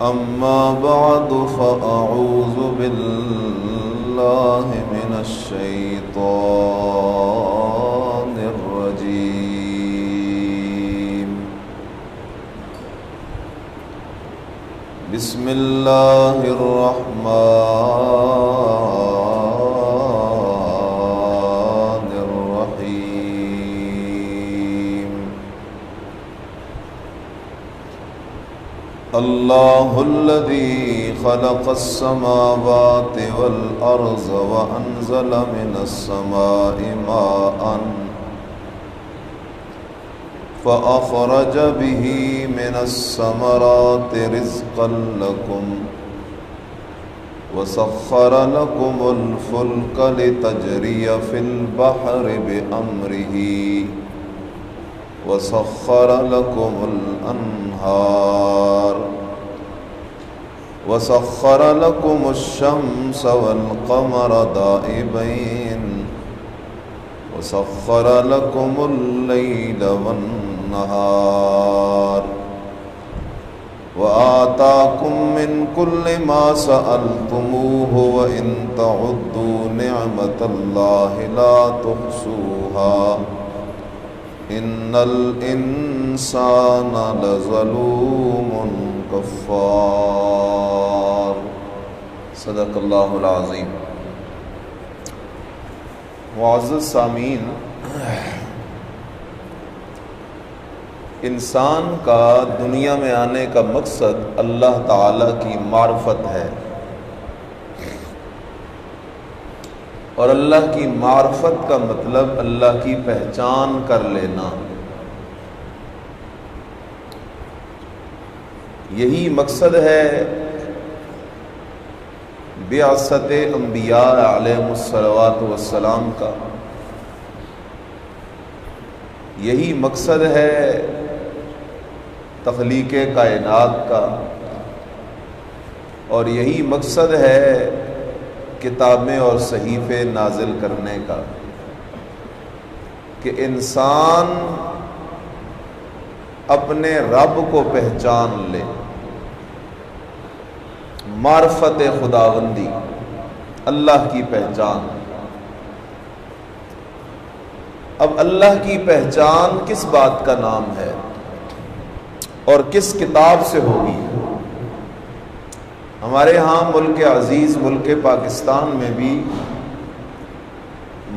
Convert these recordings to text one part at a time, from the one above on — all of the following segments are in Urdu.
أما بعد فأعوذ بالله من الشيطان الرجيم. بسم الله الرحمن الرحيم. الله الذي خلق السماوات والأرض وأنزل من السماء ماء فأخرج به من الثمرات رزقا لكم وسخر لكم الفلك لتجري في البحر بأمره وسخر لكم الأنهار وسخر لكم الشمس والقمر دائبين وسخر لكم الليل والنهار وآتاكم من كل ما سألتموه وإن تعدوا نعمة الله لا تحصوها إن الإنسان لظلوم كفار. صدق اللہ العظیم. معزز سامعین، انسان کا دنیا میں آنے کا مقصد اللہ تعالیٰ کی معرفت ہے، اور اللہ کی معرفت کا مطلب اللہ کی پہچان کر لینا. یہی مقصد ہے بعثت انبیاء علیہم الصلوات والسلام کا، یہی مقصد ہے تخلیق کائنات کا، اور یہی مقصد ہے کتابیں اور صحیفے نازل کرنے کا، کہ انسان اپنے رب کو پہچان لے. معرفت خداوندی، اللہ کی پہچان. اب اللہ کی پہچان کس بات کا نام ہے اور کس کتاب سے ہوگی؟ ہمارے ہاں ملک عزیز ملک پاکستان میں بھی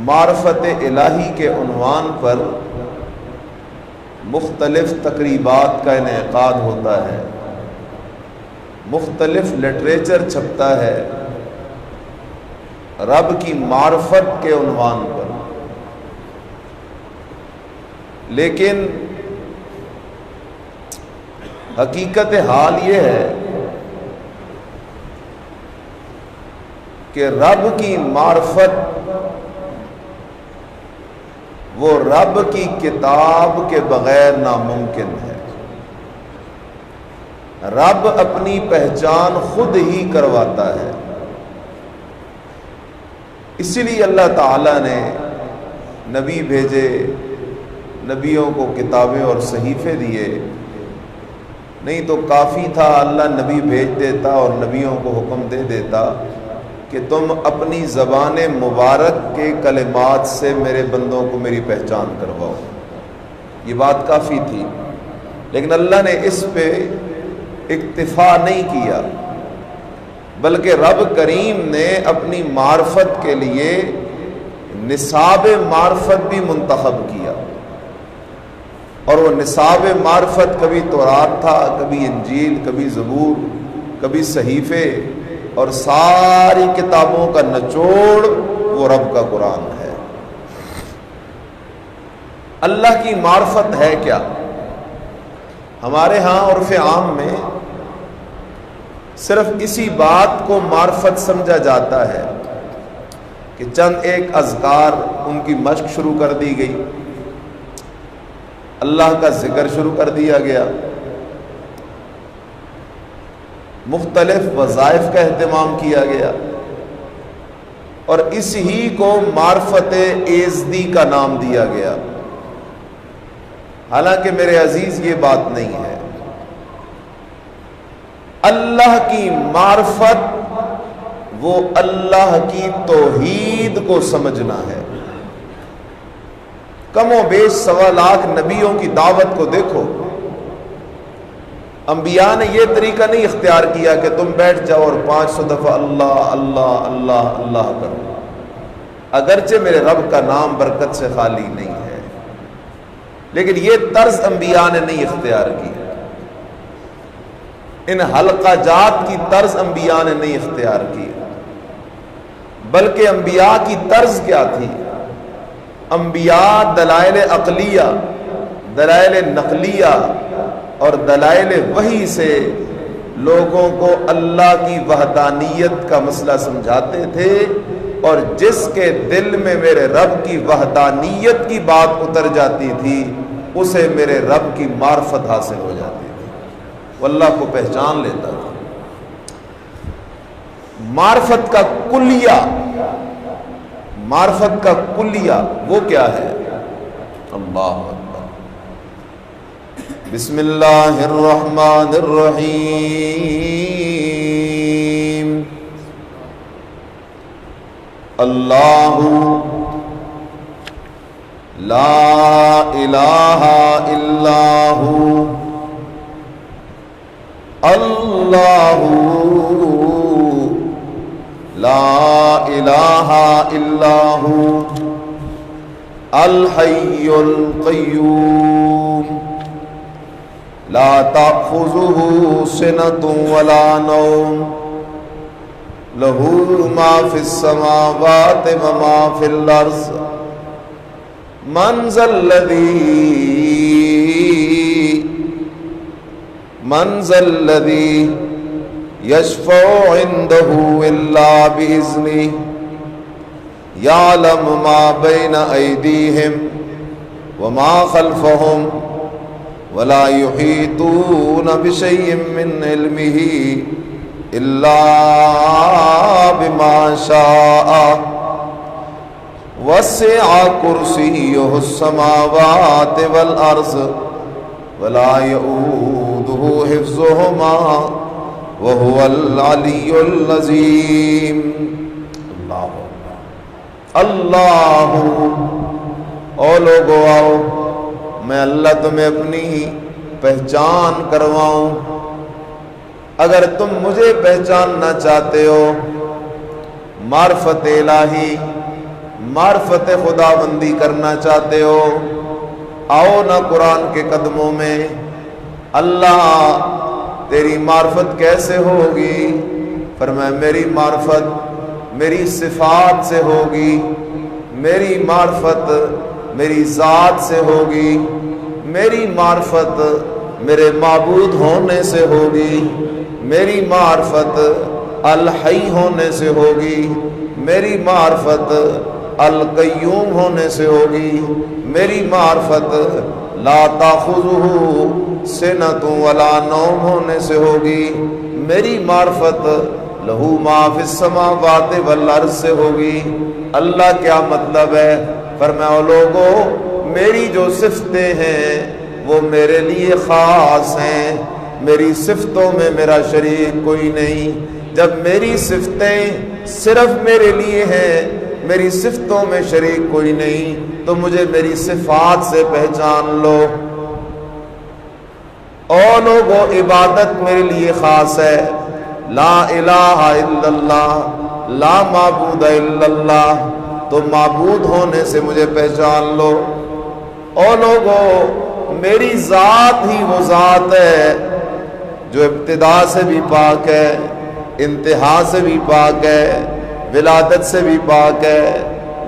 معرفت الہی کے عنوان پر مختلف تقریبات کا انعقاد ہوتا ہے، مختلف لٹریچر چھپتا ہے رب کی معرفت کے عنوان پر. لیکن حقیقت حال یہ ہے کہ رب کی معرفت وہ رب کی کتاب کے بغیر ناممکن ہے. رب اپنی پہچان خود ہی کرواتا ہے. اسی لیے اللہ تعالیٰ نے نبی بھیجے، نبیوں کو کتابیں اور صحیفے دیے. نہیں تو کافی تھا اللہ نبی بھیج دیتا اور نبیوں کو حکم دے دیتا کہ تم اپنی زبان مبارک کے کلمات سے میرے بندوں کو میری پہچان کرواؤ. یہ بات کافی تھی، لیکن اللہ نے اس پہ اکتفا نہیں کیا، بلکہ رب کریم نے اپنی معرفت کے لیے نصاب معرفت بھی منتخب کیا. اور وہ نصاب معرفت کبھی تورات تھا، کبھی انجیل، کبھی زبور، کبھی صحیفے، اور ساری کتابوں کا نچوڑ وہ رب کا قرآن ہے. اللہ کی معرفت ہے کیا؟ ہمارے ہاں عرف عام میں صرف اسی بات کو معرفت سمجھا جاتا ہے کہ چند ایک اذکار ان کی مشق شروع کر دی گئی، اللہ کا ذکر شروع کر دیا گیا، مختلف وظائف کا اہتمام کیا گیا، اور اس ہی کو معرفت ایزدی کا نام دیا گیا. حالانکہ میرے عزیز یہ بات نہیں ہے. اللہ کی معرفت وہ اللہ کی توحید کو سمجھنا ہے۔ کم و بیش 1.25 لاکھ نبیوں کی دعوت کو دیکھو، انبیاء نے یہ طریقہ نہیں اختیار کیا کہ تم بیٹھ جاؤ اور 500 دفعہ اللہ اللہ اللہ اللہ کرو، اگرچہ میرے رب کا نام برکت سے خالی نہیں ہے، لیکن یہ طرز انبیاء نے نہیں اختیار کی، ان حلقہ جات کی طرز انبیاء نے نہیں اختیار کی، بلکہ انبیاء کی طرز کیا تھی؟ انبیاء دلائل عقلیہ، دلائل نقلیہ اور دلائل وحی سے لوگوں کو اللہ کی وحدانیت کا مسئلہ سمجھاتے تھے، اور جس کے دل میں میرے رب کی وحدانیت کی بات اتر جاتی تھی اسے میرے رب کی معرفت حاصل ہو جاتی تھی، وہ اللہ کو پہچان لیتا تھا۔ معرفت کا کلیہ، معرفت کا کلیہ وہ کیا ہے؟ اللہ اکبر، بسم اللہ الرحمن الرحیم، اللہ لا الہ الا ہو، اللہ لا الہ الا ہو، الحی القیوم، لا تأخذہ سنۃ ولا نوم، لہ ما فی السماوات وما فی الارض، من ذا الذی یشفع عنده الا بإذنہ، یعلم ما بین ایدیہم وما خلفہم ولا یحیطون بشیء من علمہ الا بما شاء، وسع کرسیہ السماوات والارض ولا یؤودہ حفظہما وهو العلی العظیم۔ اللہ او لوگو آؤ، میں اللہ تمہیں اپنی پہچان کرواؤں۔ اگر تم مجھے پہچاننا چاہتے ہو، معرفت الہی، معرفت خداوندی کرنا چاہتے ہو، آؤ نہ قرآن کے قدموں میں۔ اللہ تیری معرفت کیسے ہوگی؟ فرمایا میری معرفت میری صفات سے ہوگی، میری معرفت میری ذات سے ہوگی، میری معرفت میرے معبود ہونے سے ہوگی، میری معرفت الحی ہونے سے ہوگی، میری معرفت القیوم ہونے سے ہوگی، میری معرفت لا تاخذہ سنۃ ولا نوم ہونے سے ہوگی، میری معرفت لہو ما فی السماوات والارض سے ہوگی۔ اللہ کیا مطلب ہے؟ فرمایا لوگو میری جو صفتیں ہیں وہ میرے لیے خاص ہیں، میری صفتوں میں میرا شریک کوئی نہیں۔ جب میری صفتیں صرف میرے لیے ہیں، میری صفتوں میں شریک کوئی نہیں، تو مجھے میری صفات سے پہچان لو۔ او لوگو عبادت میرے لیے خاص ہے، لا الہ الا اللہ، لا معبود الا اللہ، تو معبود ہونے سے مجھے پہچان لو۔ او لوگو میری ذات ہی وہ ذات ہے جو ابتدا سے بھی پاک ہے، انتہا سے بھی پاک ہے، ولادت سے بھی پاک ہے،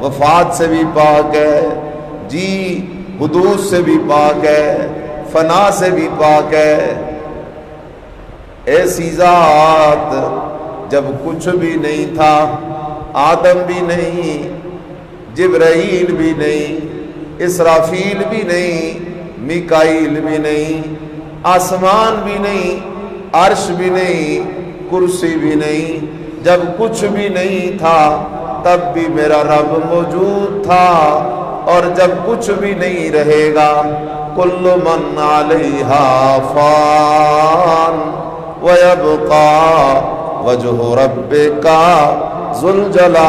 وفات سے بھی پاک ہے، جی حدوث سے بھی پاک ہے، فنا سے بھی پاک ہے۔ ایسی ذات جب کچھ بھی نہیں تھا، آدم بھی نہیں، جبرائیل بھی نہیں، اسرافیل بھی نہیں، میکائیل بھی نہیں، آسمان بھی نہیں، عرش بھی نہیں، کرسی بھی نہیں، جب کچھ بھی نہیں تھا تب بھی میرا رب موجود تھا، اور جب کچھ بھی نہیں رہے گا، کل من علیہا فان وَيَبْقَى وَجْهُ رَبِّكَ ذُو الْجَلَالِ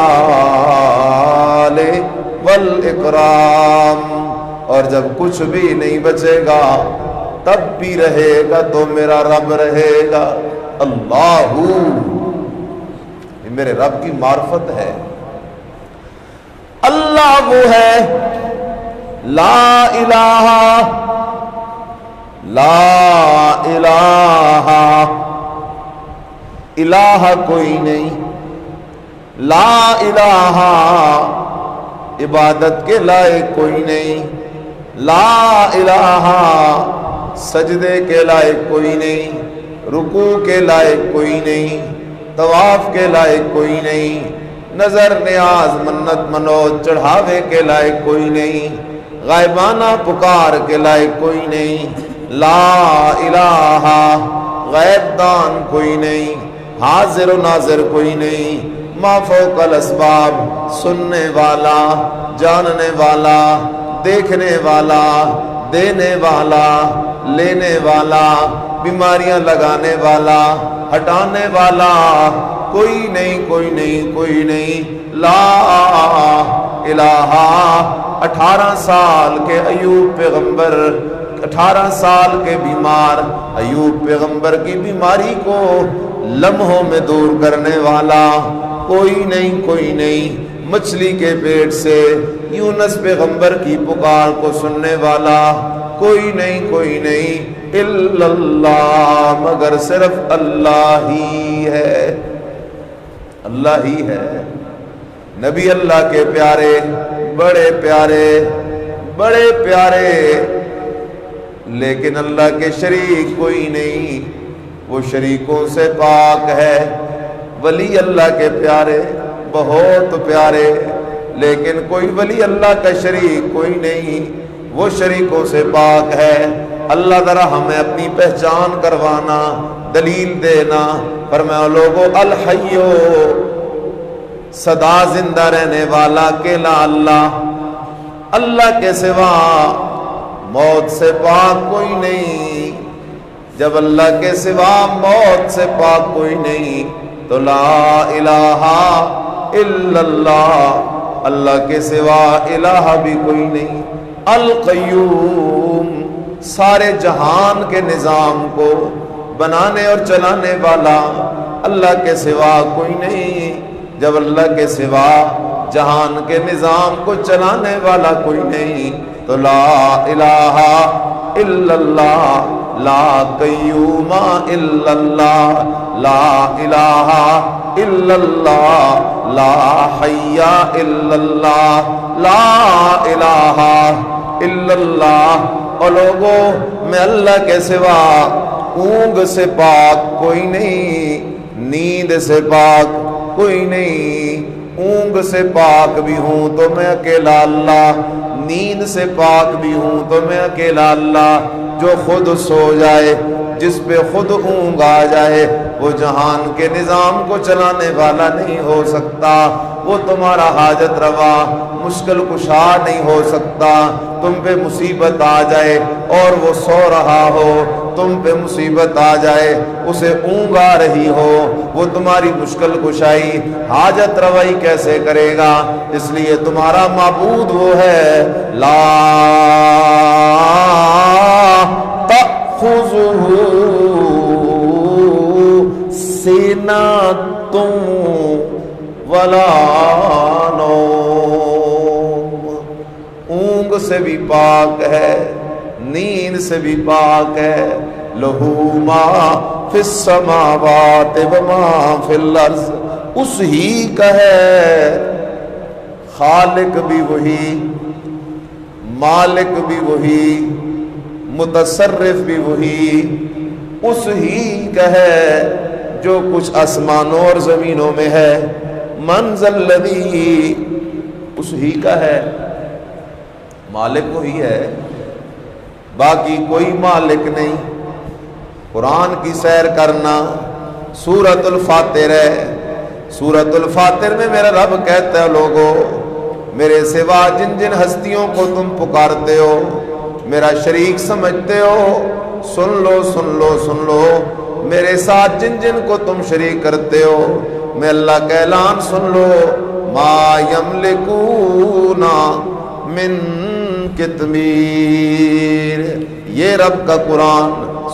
وَالْإِكْرَامِ، اور جب کچھ بھی نہیں بچے گا تب بھی رہے گا تو میرا رب رہے گا۔ اللہ، یہ میرے رب کی معرفت ہے۔ اللہ وہ ہے لا الہ، لا الہ، الہ کوئی نہیں، لا الہ، عبادت کے لائق کوئی نہیں، لا الہ، سجدے کے لائق کوئی نہیں، رکوع کے لائق کوئی نہیں، طواف کے لائق کوئی نہیں، نظر نیاز منت منوت چڑھاوے کے لائق کوئی نہیں، غائبانہ پکار کے لائق کوئی نہیں، لا الہ، غیب دان کوئی نہیں، حاضر و ناظر کوئی نہیں، ما فوق الاسباب، سننے والا، جاننے والا، دیکھنے والا، دینے والا، لینے والا، بیماریاں لگانے والا، ہٹانے والا، کوئی نہیں، کوئی نہیں، کوئی نہیں، لا الہ۔ 18 سال کے ایوب پیغمبر، 18 سال کے بیمار ایوب پیغمبر کی بیماری کو لمحوں میں دور کرنے والا، کوئی نہیں، کوئی نہیں، مچھلی کے پیٹ سے یونس پیغمبر کی پکار کو سننے والا، کوئی نہیں، کوئی نہیں، الا اللہ، مگر صرف اللہ ہی ہے، اللہ ہی ہے۔ نبی اللہ کے پیارے، بڑے پیارے، بڑے پیارے، لیکن اللہ کے شریک کوئی نہیں، وہ شریکوں سے پاک ہے۔ ولی اللہ کے پیارے، بہت پیارے، لیکن کوئی ولی اللہ کا شریک کوئی نہیں، وہ شریکوں سے پاک ہے۔ اللہ ذرا ہمیں اپنی پہچان کروانا، دلیل دینا، فرمایا لوگو الحیو، سدا زندہ رہنے والا اکیلا اللہ، اللہ کے سوا موت سے پاک کوئی نہیں۔ جب اللہ کے سوا موت سے پاک کوئی نہیں تو لا الہ الا اللہ، اللہ کے سوا الہ بھی کوئی نہیں۔ القیوم، سارے جہان کے نظام کو بنانے اور چلانے والا، اللہ کے سوا کوئی نہیں۔ جب اللہ کے سوا جہان کے نظام کو چلانے والا کوئی نہیں تو لا الہ الا اللہ، لا قیوم الا اللہ، لا الہ الا اللہ، لا حی الا اللہ، لا الہ الا اللہ۔ اور لوگوں میں اللہ کے سوا اونگ سے پاک کوئی نہیں، نیند سے پاک کوئی نہیں۔ اونگ سے پاک بھی ہوں تو میں اکیلا اللہ، نیند سے پاک بھی ہوں تو میں اکیلا اللہ۔ جو خود سو جائے، جس پہ خود اونگ آ جائے، وہ جہان کے نظام کو چلانے والا نہیں ہو سکتا، وہ تمہارا حاجت روا، مشکل کشا نہیں ہو سکتا۔ تم پہ مصیبت آ جائے اور وہ سو رہا ہو، تم پہ مصیبت آ جائے اسے اونگ آ رہی ہو، وہ تمہاری مشکل کشائی، حاجت روائی کیسے کرے گا؟ اس لیے تمہارا معبود وہ ہے لا تأخذہ سنۃ ولا نوم، اونگ سے بھی پاک ہے، نیند سے بھی پاک ہے۔ لہو ما فی السماوات وما فی الارض، اس ہی کا ہے، خالق بھی وہی، مالک بھی وہی، متصرف بھی وہی، اس ہی کا ہے جو کچھ آسمانوں اور زمینوں میں ہے۔ من ذا الذی، اس ہی کا ہے، مالک وہی ہے، باقی کوئی مالک نہیں۔ قرآن کی سیر کرنا، سورۃ الفاتر ہے، سورۃ الفاتر میں میرا رب کہتا ہے لوگو میرے سوا جن جن ہستیوں کو تم پکارتے ہو، میرا شریک سمجھتے ہو، سن لو سن لو سن لو، میرے ساتھ جن جن کو تم شریک کرتے ہو، میں اللہ کا اعلان سن لو، ما یملکون من قطمیر۔ یہ رب کا قرآن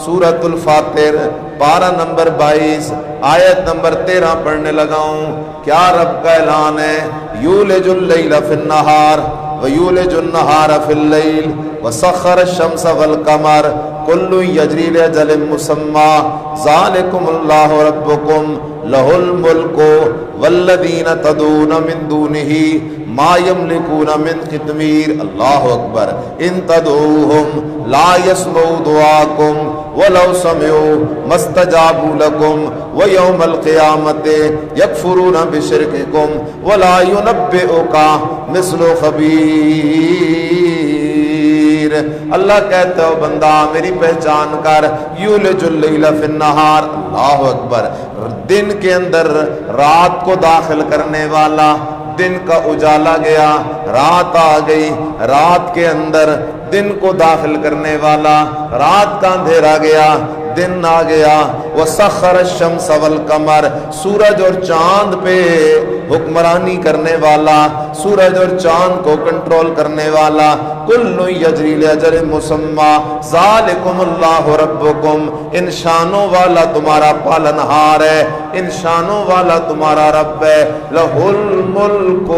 سورۃ الفاتر پارہ نمبر 22 آیت نمبر 13 پڑھنے لگا ہوں۔ کیا رب کا اعلان ہے؟ یولج اللیل فی النہار ویولج النہار فی اللیل وسخر الشمس والقمر کل یجری لاجل مسمی ذالکم اللہ ربکم لہ الملک والذین تدعون من دونہ ما یملکون من قطمیر۔ اللہ اکبر۔ ان تدعوہم لا یسمعوا دعاکم ولو سمعوا ما استجابوا لکم ویوم القیامت یکفرون بشرککم ولا ینبئک مثل خبیر۔ اللہ کہتا ہے بندہ میری پہچان کر، یولج اللیل فی النہار، اللہ اکبر، دن کے اندر رات کو داخل کرنے والا، دن کا اجالا گیا، رات آ گئی، رات کے اندر دن کو داخل کرنے والا، رات کا اندھیرا گیا، دن آ گیا، وسخر الشمس والقمر، سورج اور چاند پہ حکمرانی کرنے والا، سورج اور چاند کو کنٹرول کرنے والا، کل یجری لاجل مسمی ذالکم اللہ ربکم، ان شانوں والا تمہارا پالنہار ہے، ان شانوں والا تمہارا رب ہے، لہ الملک،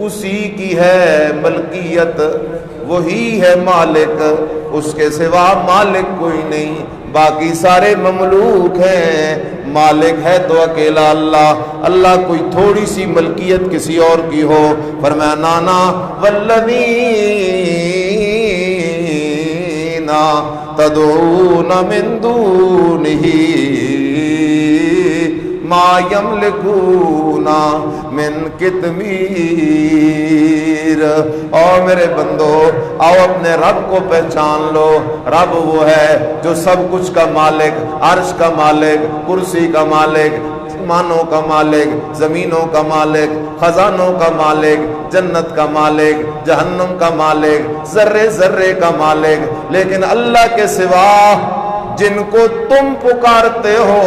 اسی کی ہے ملکیت، وہی ہے مالک، اس کے سوا مالک کوئی نہیں، باقی سارے مملوک ہیں، مالک ہے تو اکیلا اللہ۔ اللہ کوئی تھوڑی سی ملکیت کسی اور کی ہو، فرمایا نانا والذین تدعون من دونہ ما یملکون من قطمیر۔ اور میرے بندو آؤ اپنے رب کو پہچان لو، رب وہ ہے جو سب کچھ کا مالک، عرش کا مالک، کرسی کا مالک، آسمانوں کا مالک، زمینوں کا مالک، خزانوں کا مالک، جنت کا مالک، جہنم کا مالک، ذرے ذرے کا مالک۔ لیکن اللہ کے سوا جن کو تم پکارتے ہو،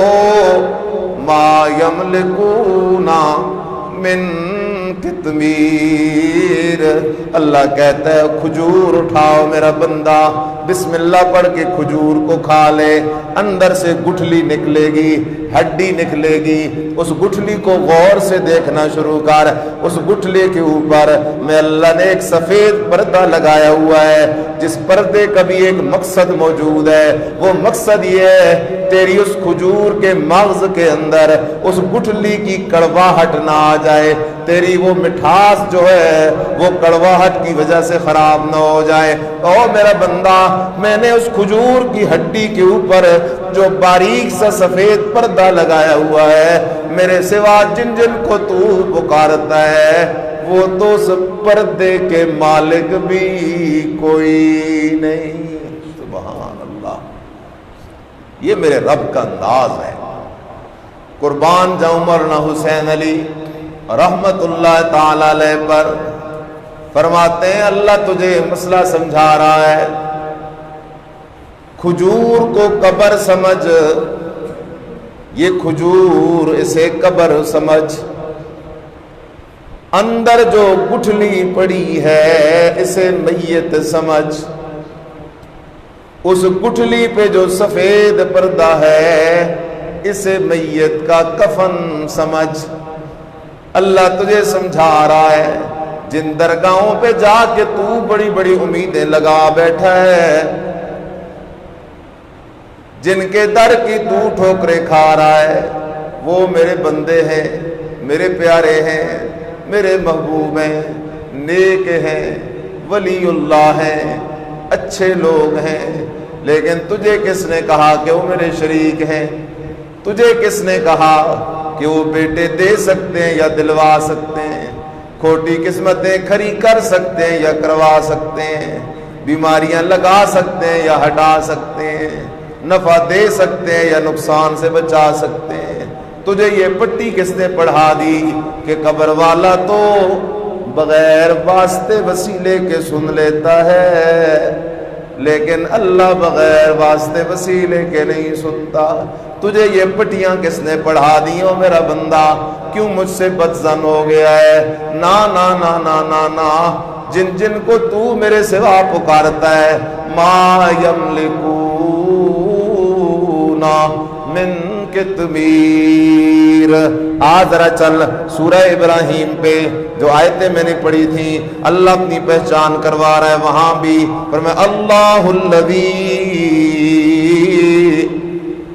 ما یملکون من قطمیر، اللہ کہتا ہے کھجور اٹھاؤ میرا بندہ، بسم اللہ پڑھ کے کھجور کو کھا لے، اندر سے گٹھلی نکلے گی، ہڈی نکلے گی، اس گٹھلی کو غور سے دیکھنا شروع کر، اس گٹھلی کے اوپر میں اللہ نے ایک سفید پردہ لگایا ہوا ہے، جس پردے کا بھی ایک مقصد موجود ہے، وہ مقصد یہ ہے تیری اس کھجور کے مغز کے اندر اس گٹھلی کی کڑواہٹ نہ آ جائے، تیری وہ مٹھاس جو ہے وہ کڑواہٹ کی وجہ سے خراب نہ ہو جائے۔ او میرا بندہ، میں نے اس کھجور کی ہڈی کے اوپر جو باریک سا سفید پردہ لگایا ہوا ہے، میرے سوا جن جن کو تو پکارتا ہے وہ تو اس پردے کے مالک بھی کوئی نہیں۔ سبحان اللہ، یہ میرے رب کا انداز ہے۔ قربان جاؤں مولانا حسین علی رحمت اللہ تعالی علیہ پر، فرماتے ہیں اللہ تجھے مسئلہ سمجھا رہا ہے، کھجور کو قبر سمجھ، یہ کھجور اسے قبر سمجھ، اندر جو گٹھلی پڑی ہے اسے میت سمجھ، اس گٹھلی پہ جو سفید پردہ ہے اسے میت کا کفن سمجھ۔ اللہ تجھے سمجھا رہا ہے، جن درگاہوں پہ جا کے تو بڑی بڑی امیدیں لگا بیٹھا ہے، جن کے در کی تو ٹھوکریں کھا رہا ہے، وہ میرے بندے ہیں، میرے پیارے ہیں، میرے محبوب ہیں، نیک ہیں، ولی اللہ ہیں، اچھے لوگ ہیں، لیکن تجھے کس نے کہا کہ وہ میرے شریک ہیں؟ تجھے کس نے کہا کہ وہ بیٹے دے سکتے ہیں یا دلوا سکتے ہیں، کھوٹی قسمتیں کھری کر سکتے ہیں یا کروا سکتے ہیں، بیماریاں لگا سکتے ہیں یا ہٹا سکتے ہیں، نفع دے سکتے ہیں یا نقصان سے بچا سکتے ہیں؟ تجھے یہ پٹی کس نے پڑھا دی کہ قبر والا تو بغیر واسطے وسیلے کے سن لیتا ہے، لیکن اللہ بغیر واسطے وسیلے کے نہیں سنتا۔ تجھے یہ پٹیاں کس نے پڑھا دی ہو میرا بندہ؟ کیوں مجھ سے بدظن ہو گیا ہے؟ نا نا نا نا نا نا، جن جن کو تو میرے سوا پکارتا ہے، ما یملکون من قطمیر۔ ذرا چل سورہ ابراہیم پہ جو آیتیں میں نے پڑھی تھیں، اللہ اپنی پہچان کروا رہا ہے وہاں بھی، فرمایا اللہ الذی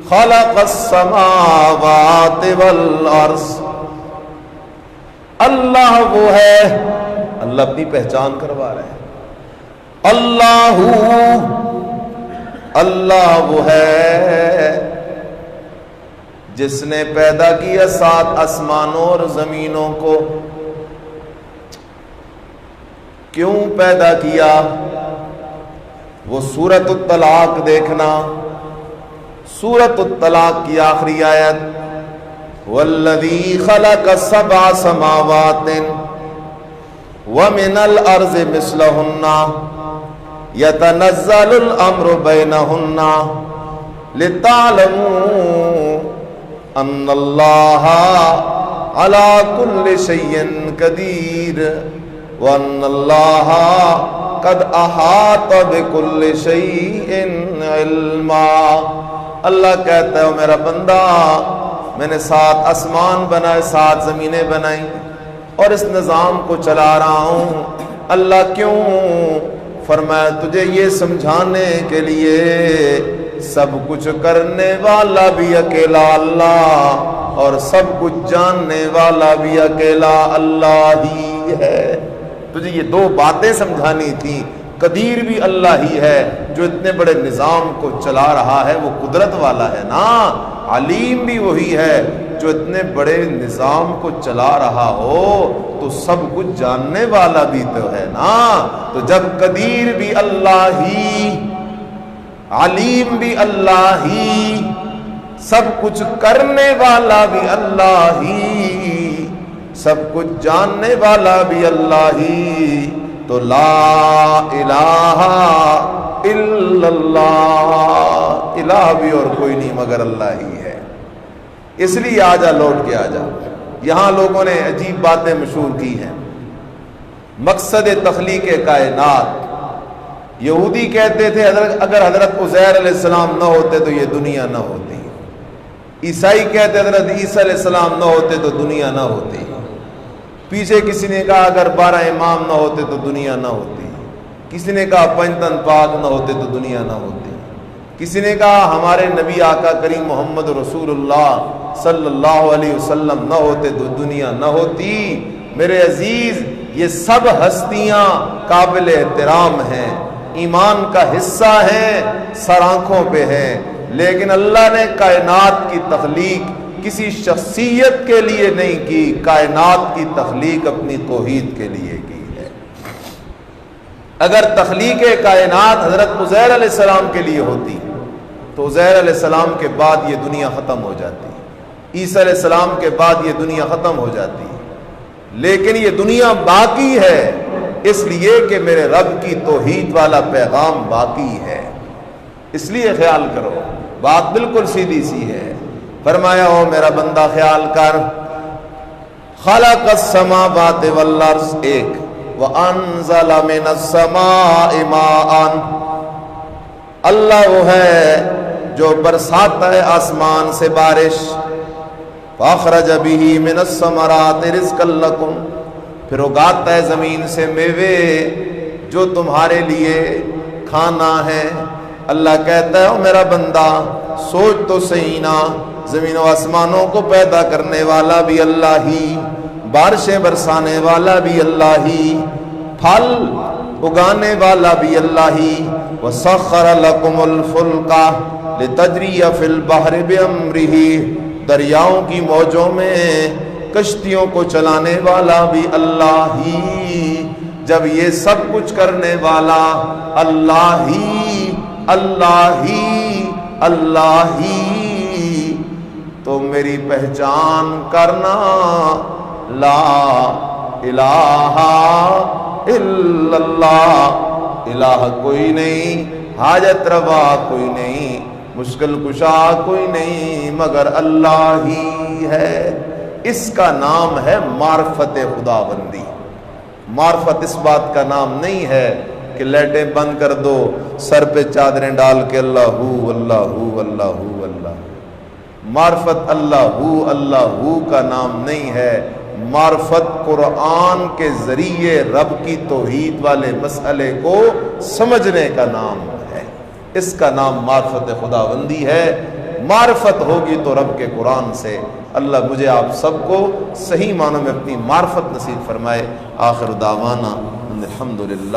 خلق السماوات والارض۔ اللہ وہ ہے، اللہ اپنی پہچان کروا رہا ہے، اللہ وہ ہے جس نے پیدا کیا 7 آسمانوں اور زمینوں کو۔ کیوں پیدا کیا؟ وہ سورۃ الطلاق دیکھنا، سورۃ الطلاق کی آخری آیت، والذی خلق 7 سماوات ومن الارض مثلہن یتنزل الامر بینہن لتعلموا ان اللہ علی کل شیء قدیر وان اللہ قد احاط بکل شیء علما۔ اللہ کہتا ہے میرا بندہ، میں نے 7 آسمان بنائے، 7 زمینیں بنائی اور اس نظام کو چلا رہا ہوں۔ اللہ کیوں؟ فرمایا تجھے یہ سمجھانے کے لیے سب کچھ کرنے والا بھی اکیلا اللہ اور سب کچھ جاننے والا بھی اکیلا اللہ ہی ہے۔ تجھے یہ 2 باتیں سمجھانی تھی۔ قدیر بھی اللہ ہی ہے جو اتنے بڑے نظام کو چلا رہا ہے، وہ قدرت والا ہے نا۔ علیم بھی وہی ہے جو اتنے بڑے نظام کو چلا رہا ہو تو سب کچھ جاننے والا بھی تو ہے نا۔ تو جب قدیر بھی اللہ ہی، علیم بھی اللہ ہی، سب کچھ کرنے والا بھی اللہ ہی، سب کچھ جاننے والا بھی اللہ ہی، تو لا الہ الا اللہ، الہ بھی اور کوئی نہیں مگر اللہ ہی ہے۔ اس لیے آجا، لوٹ کے آجا۔ یہاں لوگوں نے عجیب باتیں مشہور کی ہیں۔ مقصد تخلیق کائنات، یہودی کہتے تھے اگر حضرت عزیر علیہ السلام نہ ہوتے تو یہ دنیا نہ ہوتی، عیسائی کہتے حضرت عیسیٰ علیہ السلام نہ ہوتے تو دنیا نہ ہوتی، پیچھے کسی نے کہا اگر 12 امام نہ ہوتے تو دنیا نہ ہوتی، کسی نے کہا 5 تن پاک نہ ہوتے تو دنیا نہ ہوتی، کسی نے کہا ہمارے نبی آقا کریم محمد رسول اللہ صلی اللہ علیہ وسلم نہ ہوتے تو دنیا نہ ہوتی۔ میرے عزیز، یہ سب ہستیاں قابل احترام ہیں، ایمان کا حصہ ہیں، سر آنکھوں پہ ہیں، لیکن اللہ نے کائنات کی تخلیق کسی شخصیت کے لیے نہیں کی، کائنات کی تخلیق اپنی توحید کے لیے کی ہے۔ اگر تخلیق کائنات حضرت عزیر علیہ السلام کے لیے ہوتی تو عزیر علیہ السلام کے بعد یہ دنیا ختم ہو جاتی، عیسیٰ علیہ السلام کے بعد یہ دنیا ختم ہو جاتی، لیکن یہ دنیا باقی ہے اس لیے کہ میرے رب کی توحید والا پیغام باقی ہے۔ اس لیے خیال کرو، بات بالکل سیدھی سی ہے۔ فرمایا او میرا بندہ خیال کر، خلق السماوات والارض، ایک وانزل من السماء ماء، اللہ وہ ہے جو برساتا ہے آسمان سے بارش، فاخرج به من الثمرات رزقا لكم، پھر اگاتا ہے زمین سے میوے جو تمہارے لیے کھانا ہے۔ اللہ کہتا ہے او میرا بندہ سوچ تو صحیح نا، زمین و آسمانوں کو پیدا کرنے والا بھی اللہ ہی، بارشیں برسانے والا بھی اللہ ہی، پھل اگانے والا بھی اللہ ہی، وَسَخَّرَ لَكُمُ الْفُلْكَ لِتَجْرِيَ فِي الْبَحْرِ بِأَمْرِهِ، دریاؤں کی موجوں میں کشتیوں کو چلانے والا بھی اللہ ہی۔ جب یہ سب کچھ کرنے والا اللہ ہی اللہ ہی اللہ ہی، تو میری پہچان کرنا، لا الہ الا اللہ، الہ کوئی نہیں حاجت روا کوئی نہیں، مشکل کشا کوئی نہیں مگر اللہ ہی ہے۔ اس کا نام ہے معرفت خدا بندی۔ معرفت اس بات کا نام نہیں ہے کہ لائٹیں بند کر دو، سر پہ چادریں ڈال کے اللہ ہو اللہ ہو اللہ ہو اللہ۔ معرفت اللہ ہو کا نام نہیں ہے، معرفت قرآن کے ذریعے رب کی توحید والے مسئلے کو سمجھنے کا نام ہے، اس کا نام معرفت خداوندی ہے۔ معرفت ہوگی تو رب کے قرآن سے۔ اللہ مجھے آپ سب کو صحیح معنوں میں اپنی معرفت نصیب فرمائے۔ آخر دعوانا الحمدللہ۔